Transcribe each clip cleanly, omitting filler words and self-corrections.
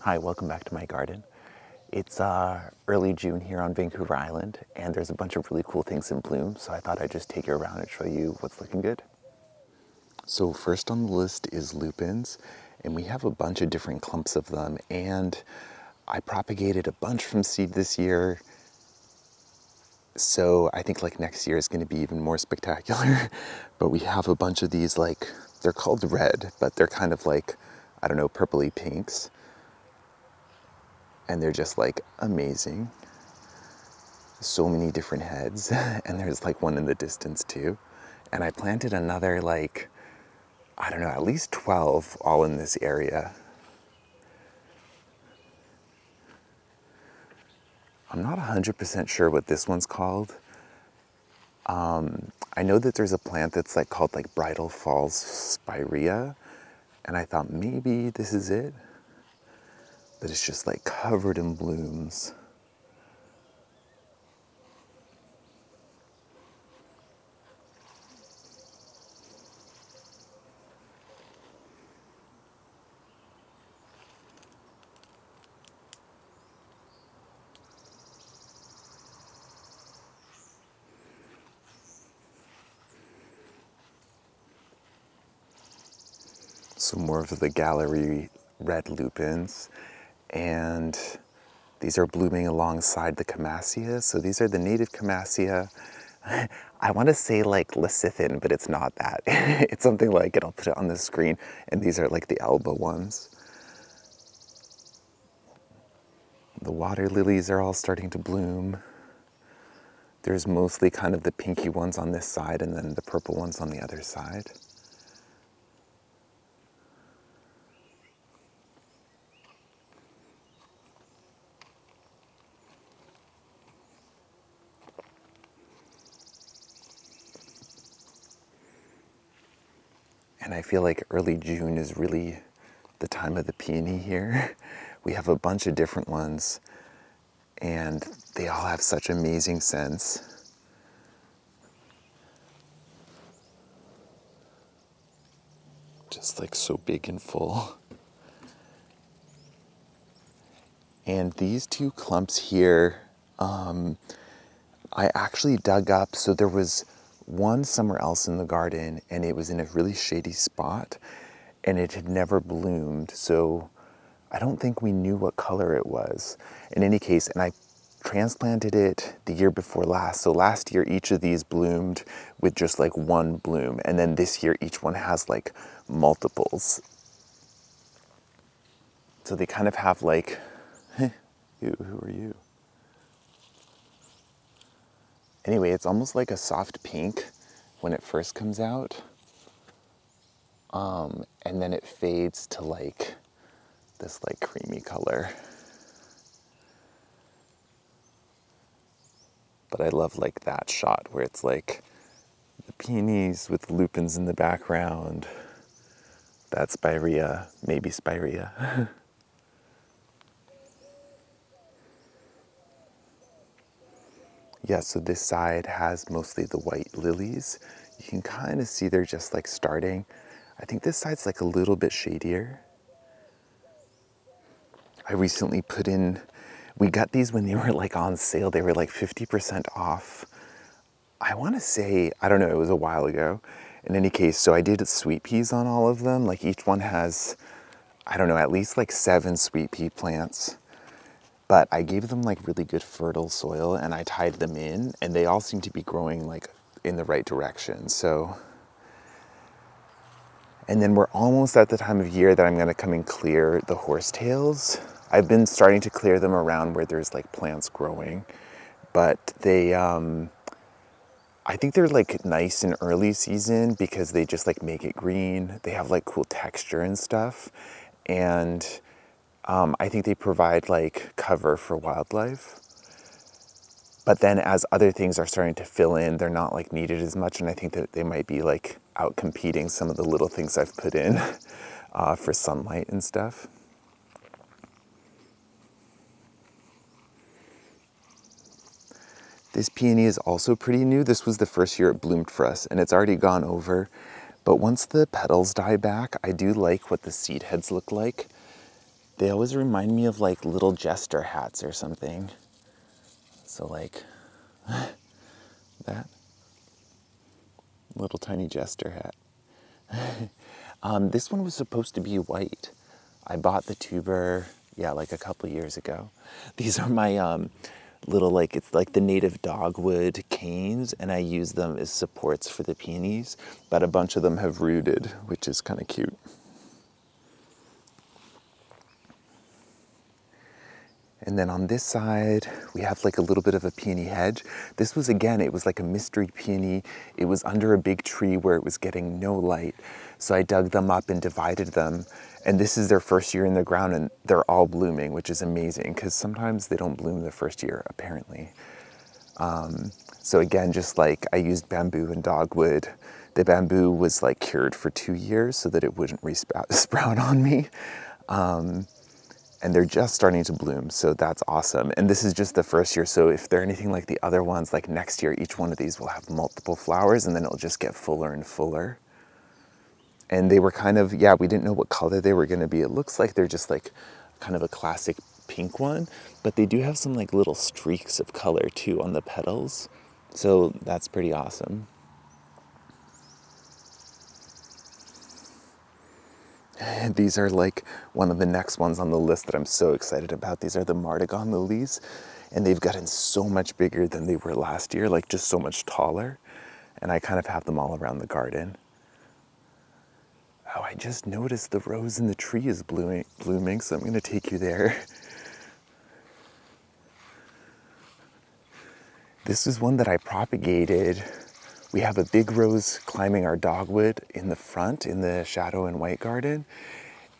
Hi, welcome back to my garden. It's early June here on Vancouver Island, and there's a bunch of really cool things in bloom, so I thought I'd just take you around and show you what's looking good. So first on the list is lupines, and we have a bunch of different clumps of them, and I propagated a bunch from seed this year, so I think like next year is going to be even more spectacular. But we have a bunch of these, like, they're called red, but they're kind of like, I don't know, purpley pinks. And they're just like amazing. So many different heads, and there's like one in the distance too. And I planted another, like, I don't know, at least 12 all in this area. I'm not 100% sure what this one's called. I know that there's a plant that's like called like Bridal Falls Spirea, and I thought maybe this is it, but it's just like covered in blooms. So more of the gallery red lupins, and these are blooming alongside the camassia. So these are the native camassia. I want to say like lecithin, but it's not that. It's something like it. I'll put it on the screen, and these are like the elbow ones. The water lilies are all starting to bloom. There's mostly kind of the pinky ones on this side, and then the purple ones on the other side. And I feel like early June is really the time of the peony here. We have a bunch of different ones, and they all have such amazing scents. Just like so big and full. And these two clumps here, I actually dug up. So there was one somewhere else in the garden, and it was in a really shady spot, and it had never bloomed. So I don't think we knew what color it was. In any case, and I transplanted it the year before last. So last year, each of these bloomed with just like one bloom. And then this year, each one has like multiples. So they kind of have like, who are you? Anyway, it's almost like a soft pink when it first comes out. And then it fades to like this like creamy color. But I love like that shot where it's like the peonies with the lupins in the background. That's spirea, maybe spirea. Yeah, so this side has mostly the white lilies. You can kind of see they're just like starting. I think this side's like a little bit shadier. I recently put in, we got these when they were like on sale. They were like 50% off. I want to say, I don't know, it was a while ago. In any case, so I did sweet peas on all of them. Like each one has, I don't know, at least like 7 sweet pea plants. But I gave them like really good fertile soil, and I tied them in, and they all seem to be growing like in the right direction. So, and then we're almost at the time of year that I'm gonna come and clear the horsetails. I've been starting to clear them around where there's like plants growing, but they, I think they're like nice in early season because they just like make it green. They have like cool texture and stuff. And I think they provide like cover for wildlife. But then as other things are starting to fill in, they're not like needed as much. And I think that they might be like out competing some of the little things I've put in for sunlight and stuff. This peony is also pretty new. This was the first year it bloomed for us, and it's already gone over. But once the petals die back, I do like what the seed heads look like. They always remind me of like little jester hats or something. So like that little tiny jester hat. This one was supposed to be white. I bought the tuber, yeah, like a couple years ago. These are my little, like, it's like the native dogwood canes, and I use them as supports for the peonies, but a bunch of them have rooted, which is kind of cute. And then on this side, we have like a little bit of a peony hedge. This was, again, it was like a mystery peony. It was under a big tree where it was getting no light. So I dug them up and divided them. And this is their first year in the ground, and they're all blooming, which is amazing because sometimes they don't bloom the first year, apparently. So again, just like I used bamboo and dogwood. The bamboo was like cured for 2 years so that it wouldn't sprout on me. And they're just starting to bloom, so that's awesome. And this is just the first year, so if they're anything like the other ones, like next year, each one of these will have multiple flowers, and then it'll just get fuller and fuller. And they were kind of, yeah, we didn't know what color they were gonna be. It looks like they're just like kind of a classic pink one, but they do have some like little streaks of color too on the petals. So that's pretty awesome. And these are like one of the next ones on the list that I'm so excited about. These are the Martagon lilies, and they've gotten so much bigger than they were last year, like just so much taller. And I kind of have them all around the garden. Oh, I just noticed the rose in the tree is blooming, so I'm gonna take you there. This is one that I propagated. We have a big rose climbing our dogwood in the front, in the shadow and white garden.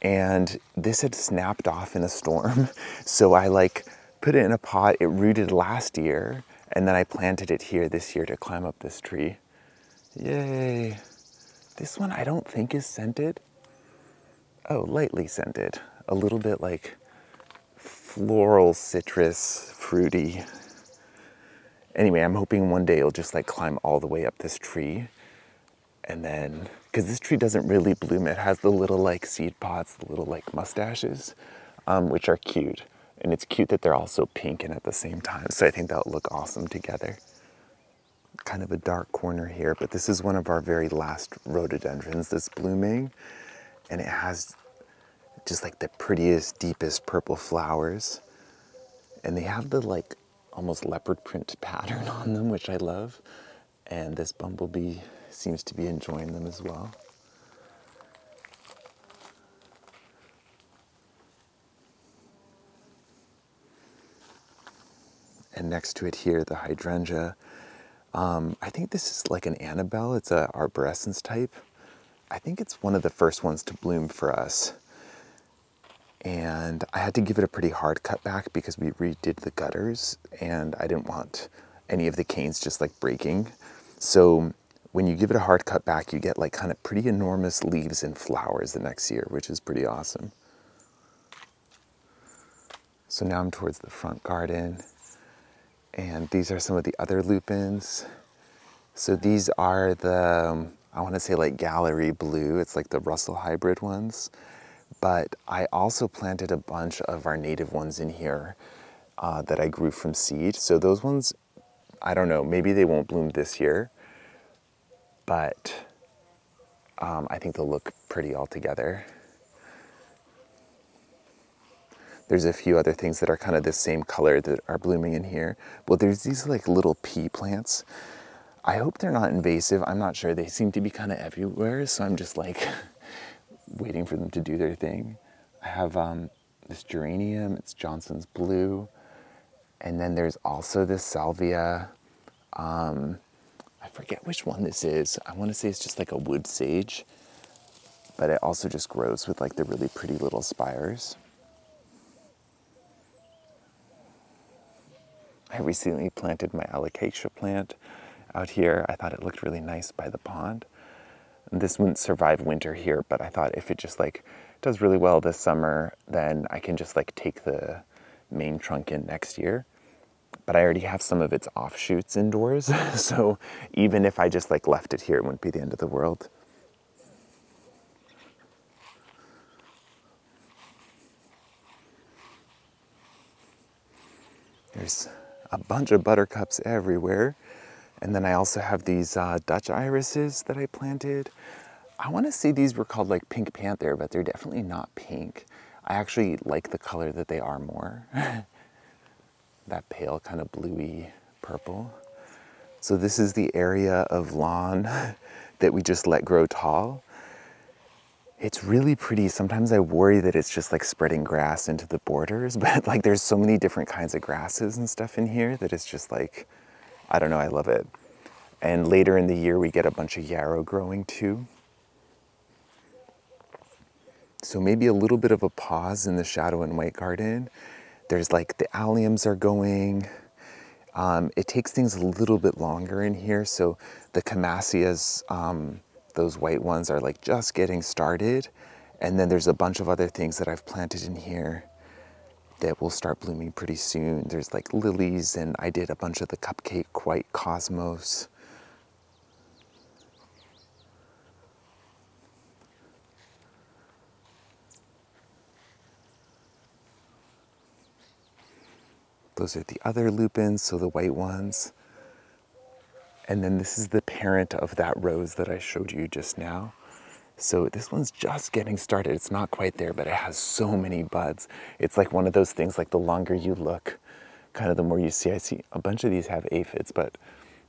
And this had snapped off in a storm. So I like put it in a pot. It rooted last year, and then I planted it here this year to climb up this tree. Yay. This one I don't think is scented. Oh, lightly scented. A little bit like floral, citrus, fruity. Anyway, I'm hoping one day it'll just like climb all the way up this tree. And then, because this tree doesn't really bloom, it has the little like seed pods, the little like mustaches, which are cute. And it's cute that they're also pink and at the same time. So I think that'll look awesome together. Kind of a dark corner here, but this is one of our very last rhododendrons that's blooming. And it has just like the prettiest, deepest purple flowers. And they have the like almost leopard print pattern on them, which I love. And this bumblebee seems to be enjoying them as well. And next to it here, the hydrangea. I think this is like an Annabelle. It's a arborescens type. I think it's one of the first ones to bloom for us. And I had to give it a pretty hard cut back because we redid the gutters, and I didn't want any of the canes just like breaking. So when you give it a hard cut back, you get like kind of pretty enormous leaves and flowers the next year, which is pretty awesome. So now I'm towards the front garden, and these are some of the other lupins. So these are the, I want to say like gallery blue. It's like the Russell hybrid ones. But I also planted a bunch of our native ones in here that I grew from seed. So those ones, I don't know, maybe they won't bloom this year, but I think they'll look pretty all together. There's a few other things that are kind of the same color that are blooming in here. Well, there's these like little pea plants. I hope they're not invasive. I'm not sure. They seem to be kind of everywhere, so I'm just like waiting for them to do their thing. I have this geranium, it's Johnson's Blue. And then there's also this salvia. I forget which one this is. I want to say it's just like a wood sage, but it also just grows with like the really pretty little spires. I recently planted my alocasia plant out here. I thought it looked really nice by the pond. This wouldn't survive winter here, but I thought if it just like does really well this summer, then I can just like take the main trunk in next year. But I already have some of its offshoots indoors, so even if I just like left it here, it wouldn't be the end of the world. There's a bunch of buttercups everywhere. And then I also have these Dutch irises that I planted. I want to say these were called like Pink Panther, but they're definitely not pink. I actually like the color that they are more. That pale kind of bluey purple. So this is the area of lawn that we just let grow tall. It's really pretty. Sometimes I worry that it's just like spreading grass into the borders, but like there's so many different kinds of grasses and stuff in here that it's just like, I don't know, I love it. And later in the year, we get a bunch of yarrow growing too. So maybe a little bit of a pause in the shadow and white garden. There's like the alliums are going. It takes things a little bit longer in here. So the camasias, those white ones are like just getting started. And then there's a bunch of other things that I've planted in here that will start blooming pretty soon. There's like lilies, and I did a bunch of the cupcake white cosmos. Those are the other lupins, so the white ones. And then this is the parent of that rose that I showed you just now. So this one's just getting started. It's not quite there, but it has so many buds. It's like one of those things, like the longer you look, kind of the more you see. I see a bunch of these have aphids, but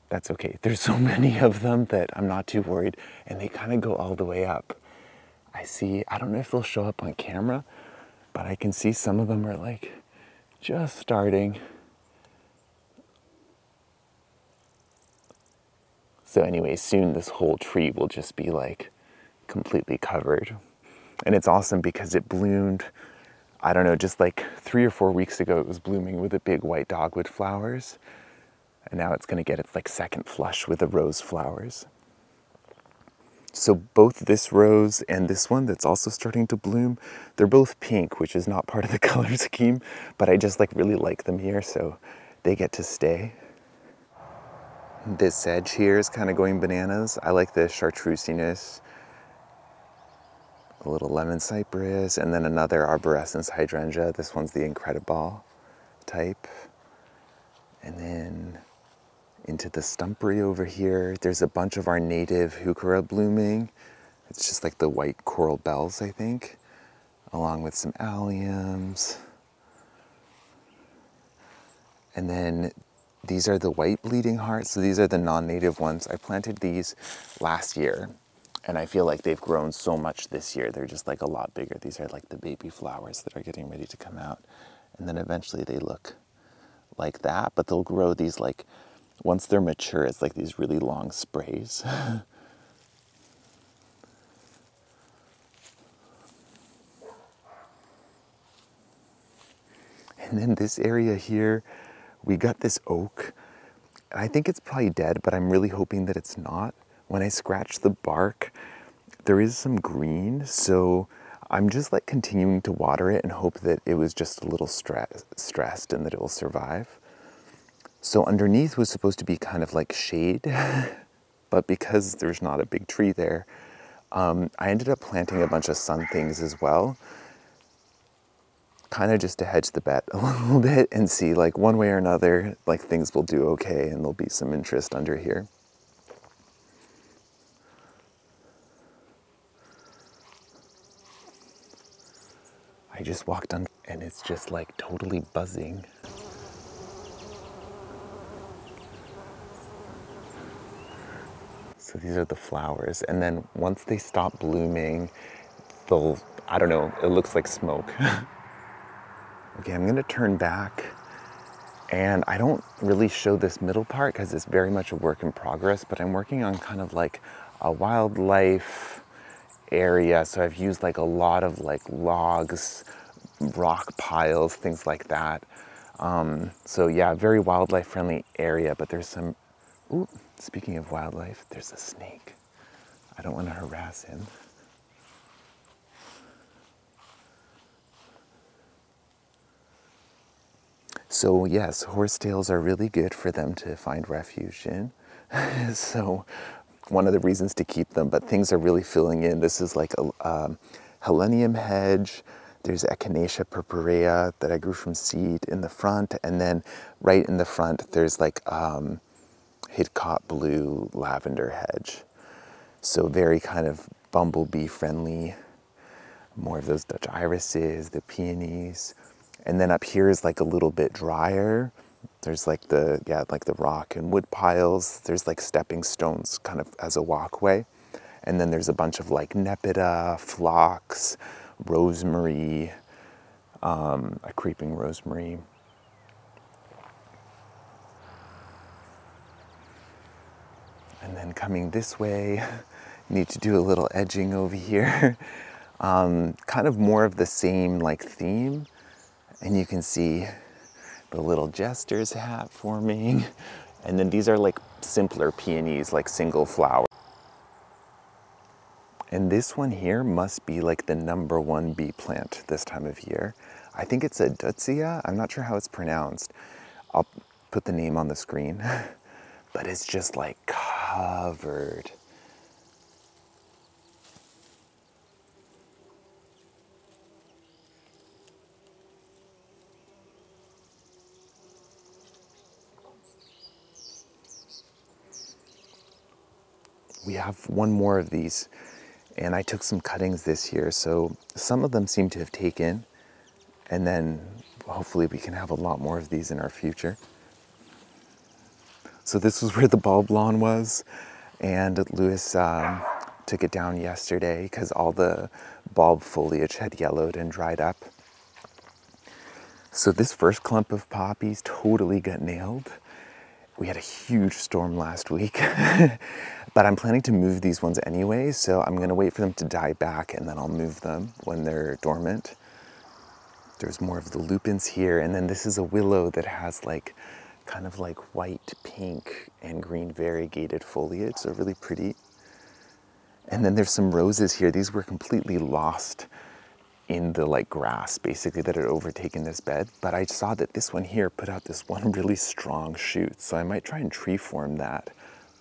that's okay. There's so many of them that I'm not too worried, and they kind of go all the way up. I don't know if they'll show up on camera, but I can see some of them are like just starting. So anyway, soon this whole tree will just be like completely covered. And it's awesome because it bloomed, I don't know, just like 3 or 4 weeks ago, it was blooming with the big white dogwood flowers. And now it's gonna get its like second flush with the rose flowers. So both this rose and this one that's also starting to bloom, they're both pink, which is not part of the color scheme, but I just like really like them here, so they get to stay. This sedge here is kind of going bananas. I like the chartreusiness, a little lemon cypress, and then another arborescens hydrangea. This one's the Incredible type. And then into the stumpery over here, there's a bunch of our native heuchera blooming. It's just like the white coral bells, I think, along with some alliums. And then these are the white bleeding hearts. So these are the non-native ones. I planted these last year, and I feel like they've grown so much this year. They're just like a lot bigger. These are like the baby flowers that are getting ready to come out. And then eventually they look like that, but they'll grow these like, once they're mature, it's like these really long sprays. And then this area here, we got this oak. I think it's probably dead, but I'm really hoping that it's not. When I scratch the bark, there is some green, so I'm just like continuing to water it and hope that it was just a little stressed and that it will survive. So underneath was supposed to be kind of like shade, but because there's not a big tree there, I ended up planting a bunch of sun things as well, kind of just to hedge the bet a little bit and see like one way or another, like things will do okay and there'll be some interest under here. I just walked on and it's just like totally buzzing. So these are the flowers. And then once they stop blooming, they'll, I don't know, it looks like smoke. Okay, I'm gonna turn back, and I don't really show this middle part because it's very much a work in progress, but I'm working on kind of like a wildlife area. So I've used like a lot of like logs, rock piles, things like that. So yeah, very wildlife friendly area, but there's some, ooh, speaking of wildlife, there's a snake. I don't want to harass him. So yes, horsetails are really good for them to find refuge in. So one of the reasons to keep them, but things are really filling in. This is like a helenium hedge. There's Echinacea purpurea that I grew from seed in the front, and then right in the front there's like Hidcote blue lavender hedge. So very kind of bumblebee friendly. More of those Dutch irises, the peonies. And then up here is like a little bit drier. There's like like the rock and wood piles. There's like stepping stones kind of as a walkway. And then there's a bunch of like nepeta, phlox, rosemary, a creeping rosemary. And then coming this way, need to do a little edging over here. Kind of more of the same like theme. And you can see the little jester's hat forming. And then these are like simpler peonies, like single flower. And this one here must be like the #1 bee plant this time of year. I think it's a Deutzia. I'm not sure how it's pronounced. I'll put the name on the screen. But it's just like covered. We have one more of these, and I took some cuttings this year, so some of them seem to have taken, and then hopefully we can have a lot more of these in our future. So this was where the bulb lawn was, and Lewis took it down yesterday because all the bulb foliage had yellowed and dried up. So this first clump of poppies totally got nailed. We had a huge storm last week, but I'm planning to move these ones anyway, so I'm gonna wait for them to die back and then I'll move them when they're dormant. There's more of the lupines here, and then this is a willow that has like kind of like white, pink, and green variegated foliage, so really pretty. And then there's some roses here. These were completely lost in the like grass basically that had overtaken this bed, but I saw that this one here put out this one really strong shoot, so I might try and tree form that.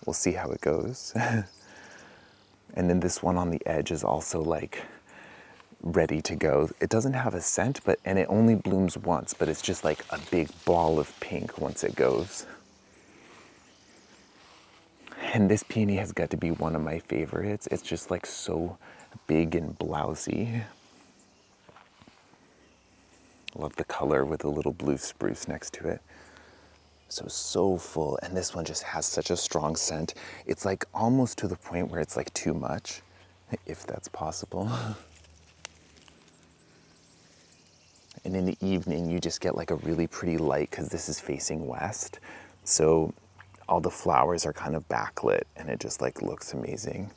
We'll see how it goes. And then this one on the edge is also like ready to go. It doesn't have a scent, and it only blooms once, but it's just like a big ball of pink once it goes. And this peony has got to be one of my favorites. It's just like so big and blousy. Love the color with a little blue spruce next to it. So full, and this one just has such a strong scent. It's like almost to the point where it's like too much, if that's possible. And in the evening, you just get like a really pretty light because this is facing west. So all the flowers are kind of backlit and it just like looks amazing.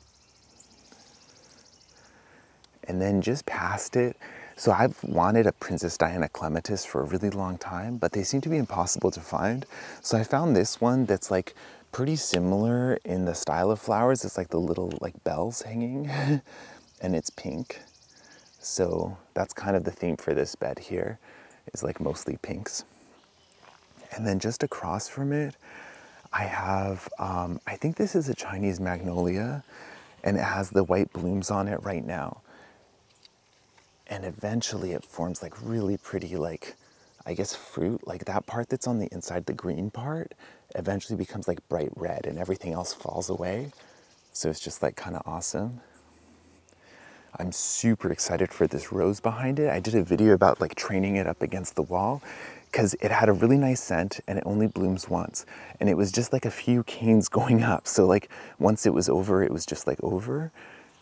And then just past it, so I've wanted a Princess Diana clematis for a really long time, but they seem to be impossible to find. So I found this one that's like pretty similar in the style of flowers. It's like the little like bells hanging and it's pink. So that's kind of the theme for this bed here, is like mostly pinks. And then just across from it, I have, I think this is a Chinese magnolia, and it has the white blooms on it right now. And eventually it forms like really pretty, like, I guess fruit, like that part that's on the inside, the green part, eventually becomes like bright red and everything else falls away. So it's just like kind of awesome. I'm super excited for this rose behind it. I did a video about like training it up against the wall because it had a really nice scent and it only blooms once. And it was just like a few canes going up. So like once it was over, it was just like over.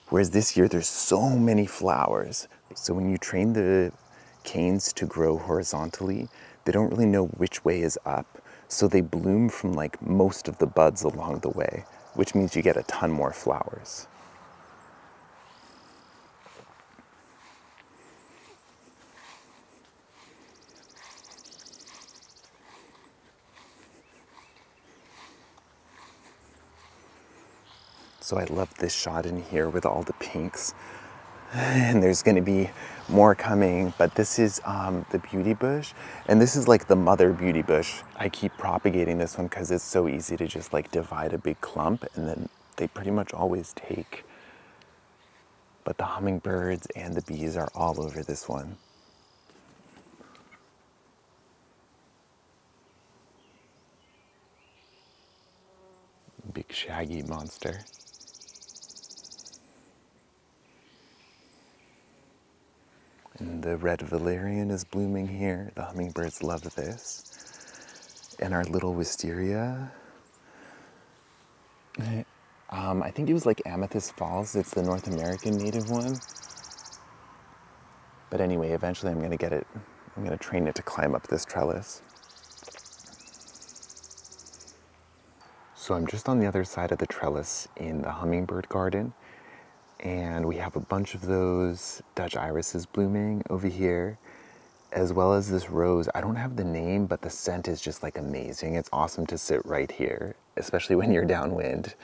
Whereas this year there's so many flowers. So when you train the canes to grow horizontally, they don't really know which way is up. So they bloom from like most of the buds along the way, which means you get a ton more flowers. So I love this shot in here with all the pinks. And there's gonna be more coming, but this is the beauty bush. And this is like the mother beauty bush. I keep propagating this one because it's so easy to just like divide a big clump and then they pretty much always take. But the hummingbirds and the bees are all over this one. shaggy monster. And the red valerian is blooming here. The hummingbirds love this. And our little wisteria. I think it was like Amethyst Falls. It's the North American native one. But anyway, eventually I'm gonna get it. I'm gonna train it to climb up this trellis. So I'm just on the other side of the trellis in the hummingbird garden. And we have a bunch of those Dutch irises blooming over here, as well as this rose. I don't have the name, but the scent is just like amazing. It's awesome to sit right here, especially when you're downwind.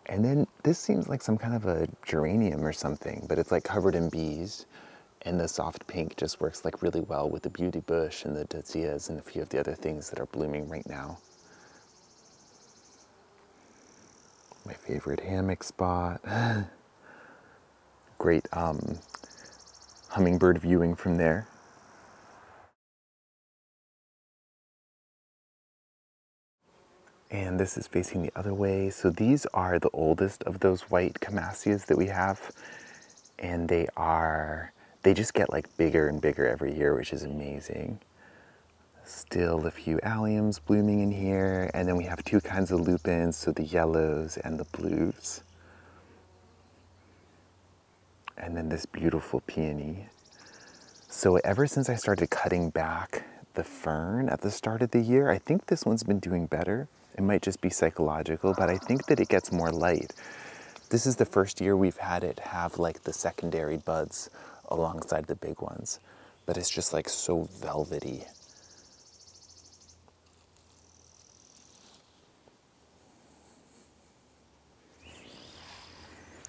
And then this seems like some kind of a geranium or something, but it's like covered in bees. And the soft pink just works like really well with the beauty bush and the Deutzias and a few of the other things that are blooming right now. My favorite hammock spot. Great hummingbird viewing from there. And this is facing the other way. So these are the oldest of those white Camasias that we have. And they just get like bigger and bigger every year, which is amazing. Still a few alliums blooming in here. And then we have two kinds of lupines, so the yellows and the blues. And then this beautiful peony. So ever since I started cutting back the fern at the start of the year, I think this one's been doing better. It might just be psychological, but I think that it gets more light. This is the first year we've had it have like the secondary buds alongside the big ones, but it's just like so velvety.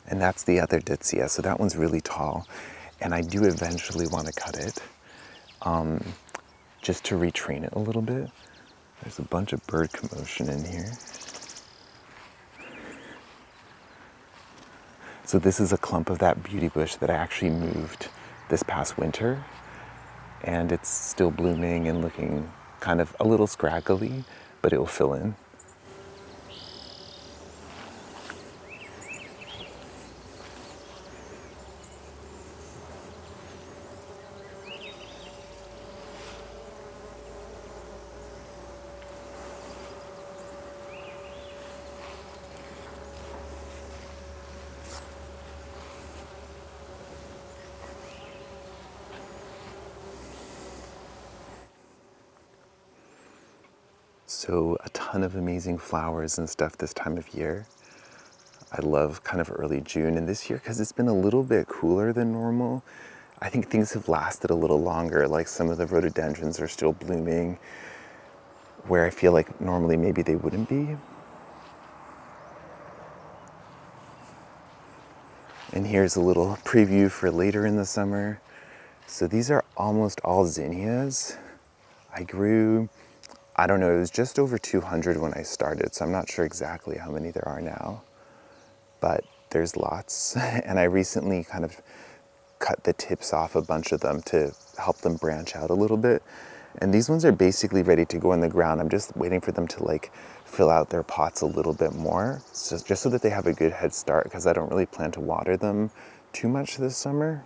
And that's the other Deutzia, so that one's really tall. And I do eventually want to cut it, just to retrain it a little bit. There's a bunch of bird commotion in here. So this is a clump of that beauty bush that I actually moved this past winter. And it's still blooming and looking kind of a little scraggly, but it will fill in. So a ton of amazing flowers and stuff this time of year. I love kind of early June, and this year, because it's been a little bit cooler than normal, I think things have lasted a little longer. Like some of the rhododendrons are still blooming, where I feel like normally maybe they wouldn't be. And here's a little preview for later in the summer. So these are almost all zinnias. I grew, I don't know, it was just over 200 when I started, so I'm not sure exactly how many there are now, but there's lots. And I recently kind of cut the tips off a bunch of them to help them branch out a little bit. And these ones are basically ready to go in the ground. I'm just waiting for them to like fill out their pots a little bit more, so just so that they have a good head start, because I don't really plan to water them too much this summer.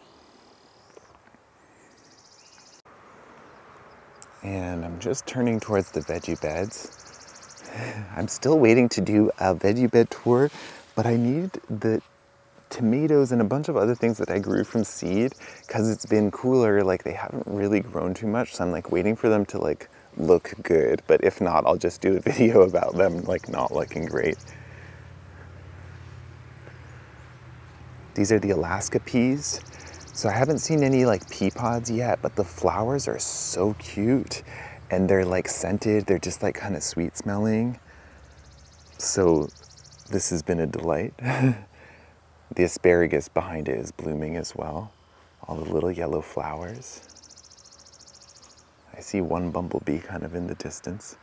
And I'm just turning towards the veggie beds. I'm still waiting to do a veggie bed tour, but I need the tomatoes and a bunch of other things that I grew from seed, because it's been cooler, like they haven't really grown too much, so I'm like waiting for them to like look good, but if not, I'll just do a video about them like not looking great. These are the Alaska peas. So I haven't seen any like pea pods yet, but the flowers are so cute and they're like scented. They're just like kind of sweet smelling. So this has been a delight. The asparagus behind it is blooming as well. All the little yellow flowers. I see one bumblebee kind of in the distance.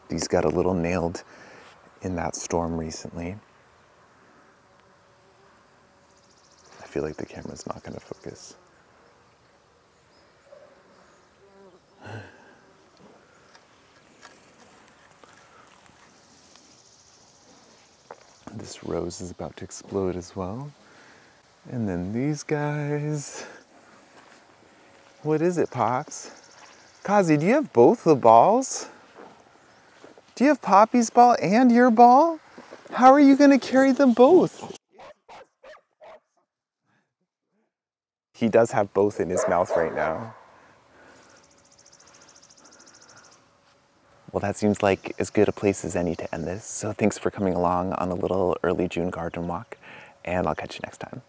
These got a little nailed in that storm recently. I feel like the camera's not going to focus. This rose is about to explode as well. And then these guys. What is it, Pops? Kazi, do you have both the balls? Do you have Poppy's ball and your ball? How are you gonna carry them both? He does have both in his mouth right now. Well, that seems like as good a place as any to end this. So thanks for coming along on a little early June garden walk, and I'll catch you next time.